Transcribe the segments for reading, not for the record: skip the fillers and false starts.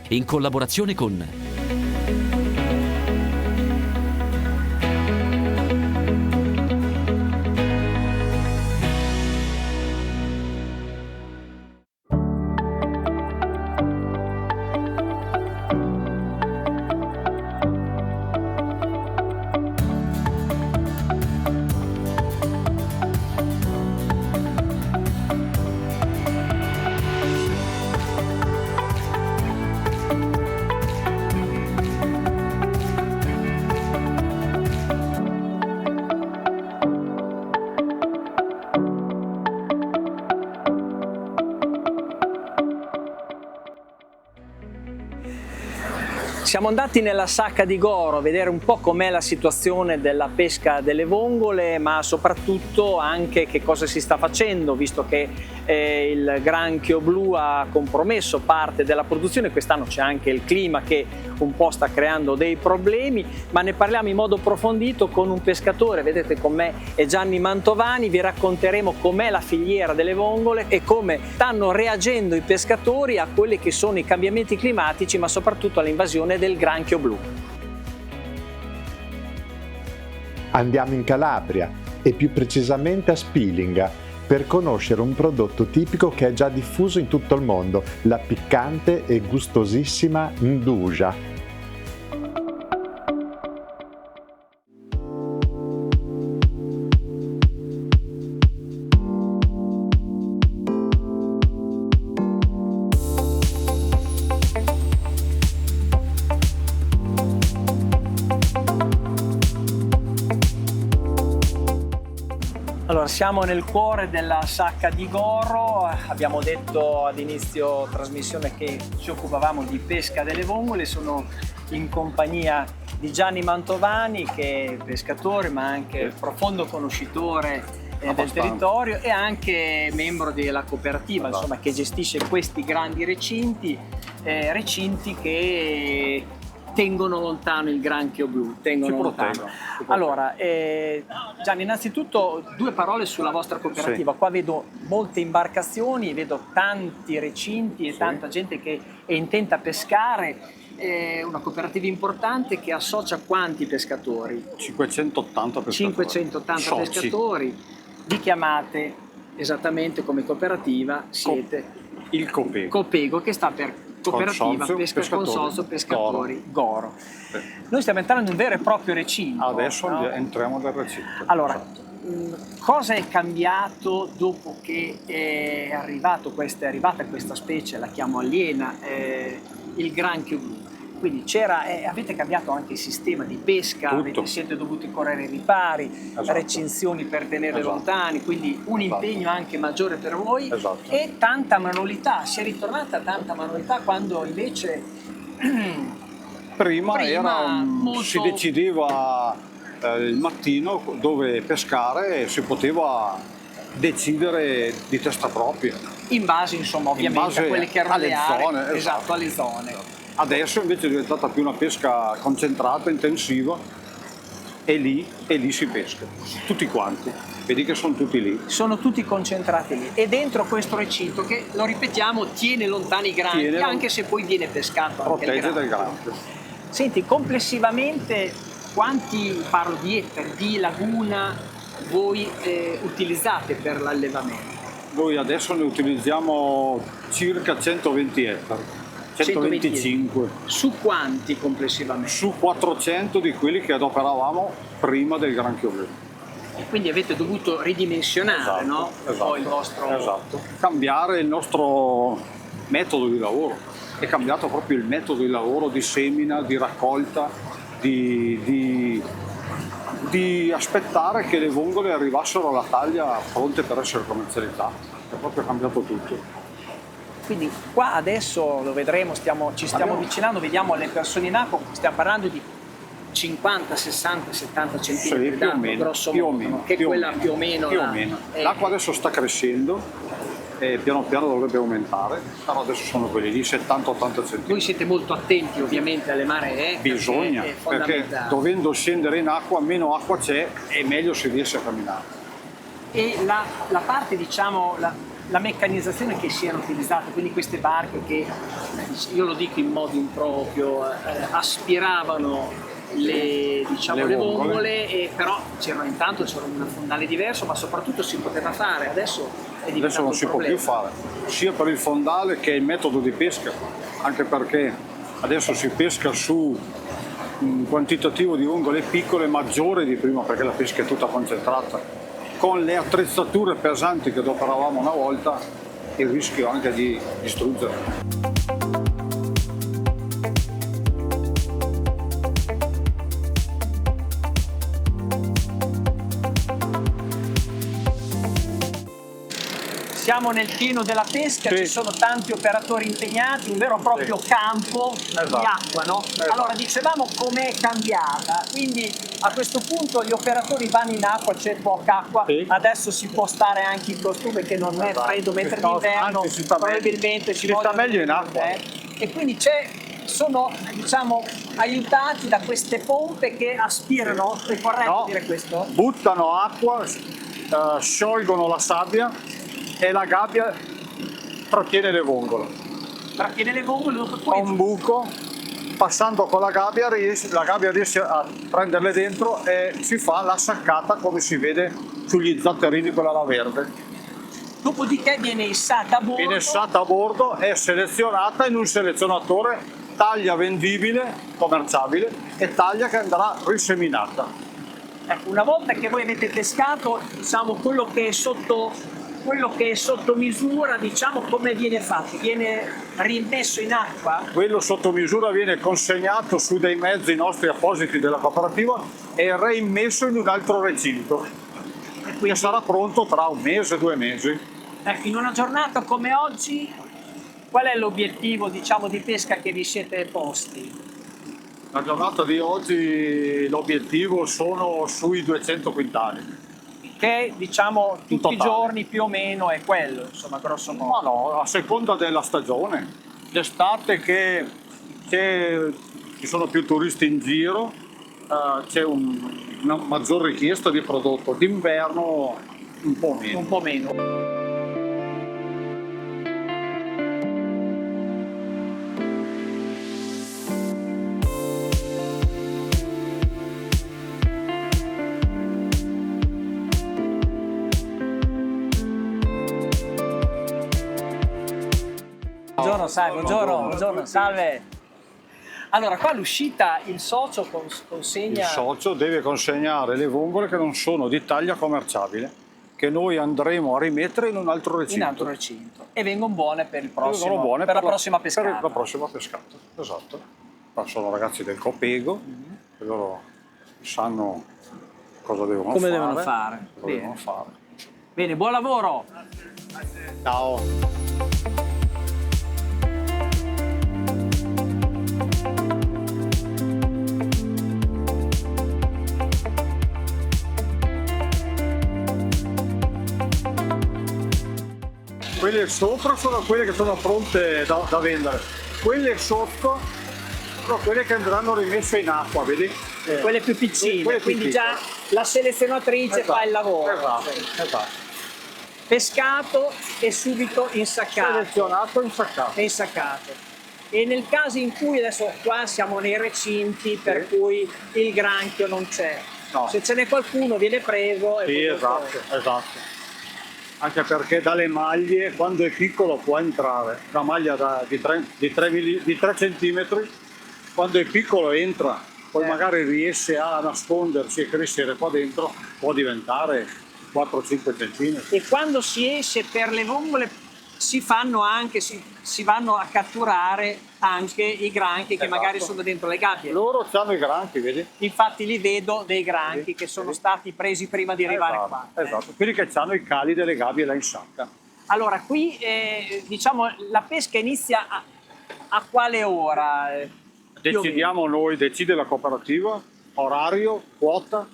in collaborazione con Siamo andati nella Sacca di Goro a vedere un po' com'è la situazione della pesca delle vongole, ma soprattutto anche che cosa si sta facendo, visto che il granchio blu ha compromesso parte della produzione. Quest'anno c'è anche il clima che un po' sta creando dei problemi, ma ne parliamo in modo approfondito con un pescatore. Vedete con me è Gianni Mantovani, vi racconteremo com'è la filiera delle vongole e come stanno reagendo i pescatori a quelli che sono i cambiamenti climatici, ma soprattutto all'invasione del granchio blu. Andiamo in Calabria e più precisamente a Spilinga per conoscere un prodotto tipico che è già diffuso in tutto il mondo, la piccante e gustosissima nduja. Allora, siamo nel cuore della Sacca di Goro. Abbiamo detto ad inizio trasmissione che ci occupavamo di pesca delle vongole. Sono in compagnia di Gianni Mantovani, che è pescatore ma anche profondo conoscitore del territorio e anche membro della cooperativa, insomma, che gestisce questi grandi recinti che tengono lontano il granchio blu, tengono lontano. Allora, Gianni, innanzitutto due parole sulla vostra cooperativa. Qua vedo molte imbarcazioni, vedo tanti recinti e tanta gente che è intenta a pescare. È una cooperativa importante che associa quanti pescatori? 580 pescatori. 580 pescatori. Vi chiamate esattamente come cooperativa? Siete il Copego. Copego, che sta per Cooperativa Consorzio Pescatori Goro. Noi stiamo entrando in un vero e proprio recinto. Adesso entriamo nel recinto. Allora, cosa è cambiato dopo che è arrivata questa specie, la chiamo aliena, il granchio blu? Quindi avete cambiato anche il sistema di pesca, siete dovuti correre ai ripari, recinzioni per tenerle lontani, quindi un impegno anche maggiore per voi e tanta manualità. Si è ritornata a tanta manualità quando invece prima si decideva il mattino dove pescare e si poteva decidere di testa propria. In base, insomma, ovviamente a quelle che erano le aree. Esatto, alle zone. Adesso invece è diventata più una pesca concentrata, intensiva e lì si pesca, tutti quanti, vedi che sono tutti lì. Sono tutti concentrati lì e dentro questo recinto che, lo ripetiamo, tiene lontani i granchi, anche se poi viene pescato anche il granchio. Protegge dal granchio. Senti, complessivamente quanti, parlo di ettari, di laguna voi utilizzate per l'allevamento? Noi adesso ne utilizziamo circa 120 ettari. 125. Su quanti complessivamente? Su 400 di quelli che adoperavamo prima del granchio blu. Quindi avete dovuto ridimensionare, no? Poi il vostro... Cambiare il nostro metodo di lavoro. È cambiato proprio il metodo di lavoro, di semina, di raccolta, di aspettare che le vongole arrivassero alla taglia pronte per essere commercializzate. È proprio cambiato tutto. Quindi qua adesso lo vedremo, ci stiamo avvicinando, vediamo le persone in acqua, stiamo parlando di 50, 60, 70 centimetri d'acqua, grosso modo, che è quella più o meno. L'acqua adesso sta crescendo e piano piano dovrebbe aumentare, però adesso sono quelli lì, 70-80 centimetri. Voi siete molto attenti ovviamente alle maree, bisogna, perché dovendo scendere in acqua, meno acqua c'è e meglio si riesce a camminare. E la parte, diciamo, la meccanizzazione che si era utilizzata, quindi queste barche che, io lo dico in modo improprio, aspiravano le vongole, e però c'era una fondale diverso, ma soprattutto si poteva fare. Adesso non si può più fare, sia per il fondale che il metodo di pesca, anche perché adesso si pesca su un quantitativo di vongole piccole maggiore di prima, perché la pesca è tutta concentrata. Con le attrezzature pesanti che adoperavamo una volta, il rischio anche di distruggere. Siamo nel pieno della pesca, sì. Ci sono tanti operatori impegnati, un vero e proprio campo di acqua, no? Allora, dicevamo com'è cambiata, quindi a questo punto gli operatori vanno in acqua, c'è poca acqua, adesso si può stare anche in costume che non è freddo, mentre d'inverno probabilmente si sta meglio in acqua. E quindi sono, diciamo, aiutati da queste pompe che aspirano, è corretto dire questo? Buttano acqua, sciolgono la sabbia e la gabbia trattiene le vongole. Trattiene le vongole, Fa un buco, passando con la gabbia riesce a prenderle dentro e si fa la saccata come si vede sugli zatterini, quella là verde. Dopodiché viene issata a bordo. Viene issata a bordo, è selezionata in un selezionatore, taglia vendibile, commerciabile, e taglia che andrà riseminata. Ecco, una volta che voi avete pescato, diciamo, quello che è sotto misura, diciamo, come viene fatto? Viene rimesso in acqua? Quello sotto misura viene consegnato su dei mezzi nostri appositi della cooperativa e reimmesso in un altro recinto, che sarà pronto tra un mese, 2 mesi. Ecco, in una giornata come oggi, qual è l'obiettivo, diciamo, di pesca che vi siete posti? La giornata di oggi l'obiettivo sono sui 200 quintali. Che, diciamo, tutti i giorni più o meno è quello, insomma, grosso modo. Ma no, a seconda della stagione. D'estate che ci sono più turisti in giro, c'è una maggior richiesta di prodotto. D'inverno un po' meno. Un po' meno. Buongiorno, salve. Allora, qua all'uscita il socio consegna... Il socio deve consegnare le vongole che non sono di taglia commerciabile, che noi andremo a rimettere in un altro recinto. E vengono buone per il prossimo, per la prossima pescata. Per la prossima pescata, esatto. Ma sono ragazzi del Copego, che loro sanno cosa devono Come fare. devono fare. Bene, buon lavoro! Ciao! Quelle sopra sono quelle che sono pronte da vendere, quelle sotto sono quelle che andranno rimesse in acqua, vedi? Quelle più piccine, quelle quindi più già la selezionatrice fa il lavoro. Esatto. Pescato e subito insaccato. Selezionato e insaccato. E nel caso in cui, adesso qua siamo nei recinti, per cui il granchio non c'è. No. Se ce n'è qualcuno viene preso. Sì, esatto. Anche perché dalle maglie, quando è piccolo può entrare, una maglia di 3 centimetri, quando è piccolo entra, poi magari riesce a nascondersi e crescere qua dentro, può diventare 4-5 centimetri. E quando si esce per le vongole si vanno a catturare anche i granchi che magari sono dentro le gabbie. Loro hanno i granchi, vedi? Infatti li vedo dei granchi che sono stati presi prima di arrivare qua. Esatto, quelli che hanno i cali delle gabbie là in sacca. Allora, qui diciamo la pesca inizia a quale ora? Decidiamo noi, decide la cooperativa, orario, quota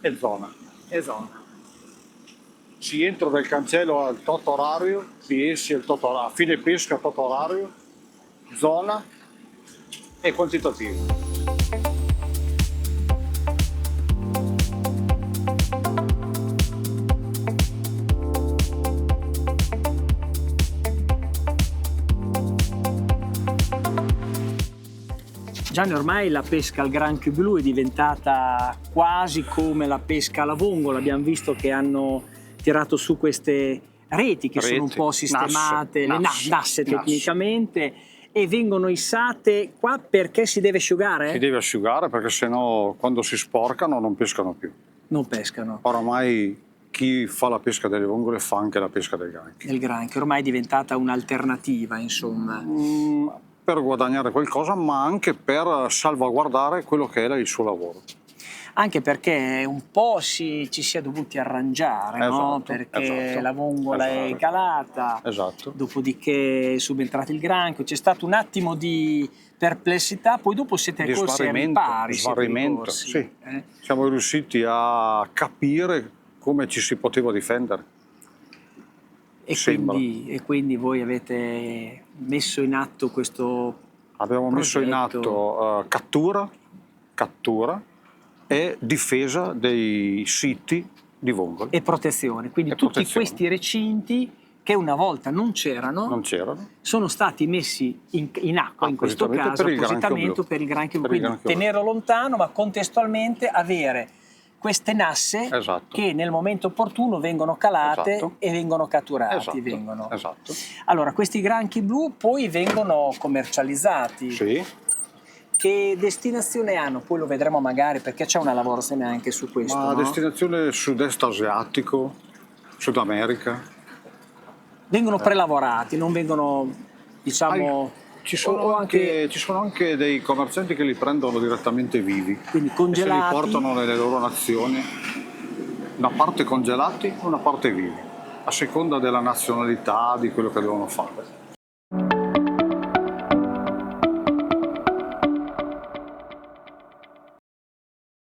e zona. Si entra dal cancello al tot orario, si esce al tot orario, a fine pesca tot orario, zona e quantitativo. Gianni, ormai la pesca al granchio blu è diventata quasi come la pesca alla vongola. Abbiamo visto che hanno tirato su queste reti che sono un po' sistemate, nasse tecnicamente, e vengono issate qua perché si deve asciugare? Si deve asciugare perché sennò quando si sporcano non pescano più. Non pescano. Oramai chi fa la pesca delle vongole fa anche la pesca del granchio. Il granchio ormai è diventata un'alternativa, insomma. Per guadagnare qualcosa, ma anche per salvaguardare quello che era il suo lavoro. Anche perché un po' ci si è dovuti arrangiare, no? Perché la vongola è calata, dopodiché è subentrato il granchio, c'è stato un attimo di perplessità, poi dopo siete corsi ai ripari. Sbarrimento, sì. Siamo riusciti a capire come ci si poteva difendere. E quindi voi avete messo in atto questo Abbiamo messo in atto cattura e difesa dei siti di vongole. E protezione, quindi tutti questi recinti che una volta non c'erano, sono stati messi in acqua, in questo caso appositamente per il granchio blu, quindi tenerlo lontano, ma contestualmente avere queste nasse che nel momento opportuno vengono calate e vengono catturati. Allora, questi granchi blu poi vengono commercializzati. Sì. Che destinazione hanno? Poi lo vedremo magari, perché c'è una lavorazione anche su questo. Ma destinazione sud-est asiatico, Sud America. Vengono prelavorati, non vengono, diciamo... Ci sono anche dei commercianti che li prendono direttamente vivi. Quindi congelati. E se li portano nelle loro nazioni, una parte congelati e una parte vivi, a seconda della nazionalità, di quello che devono fare.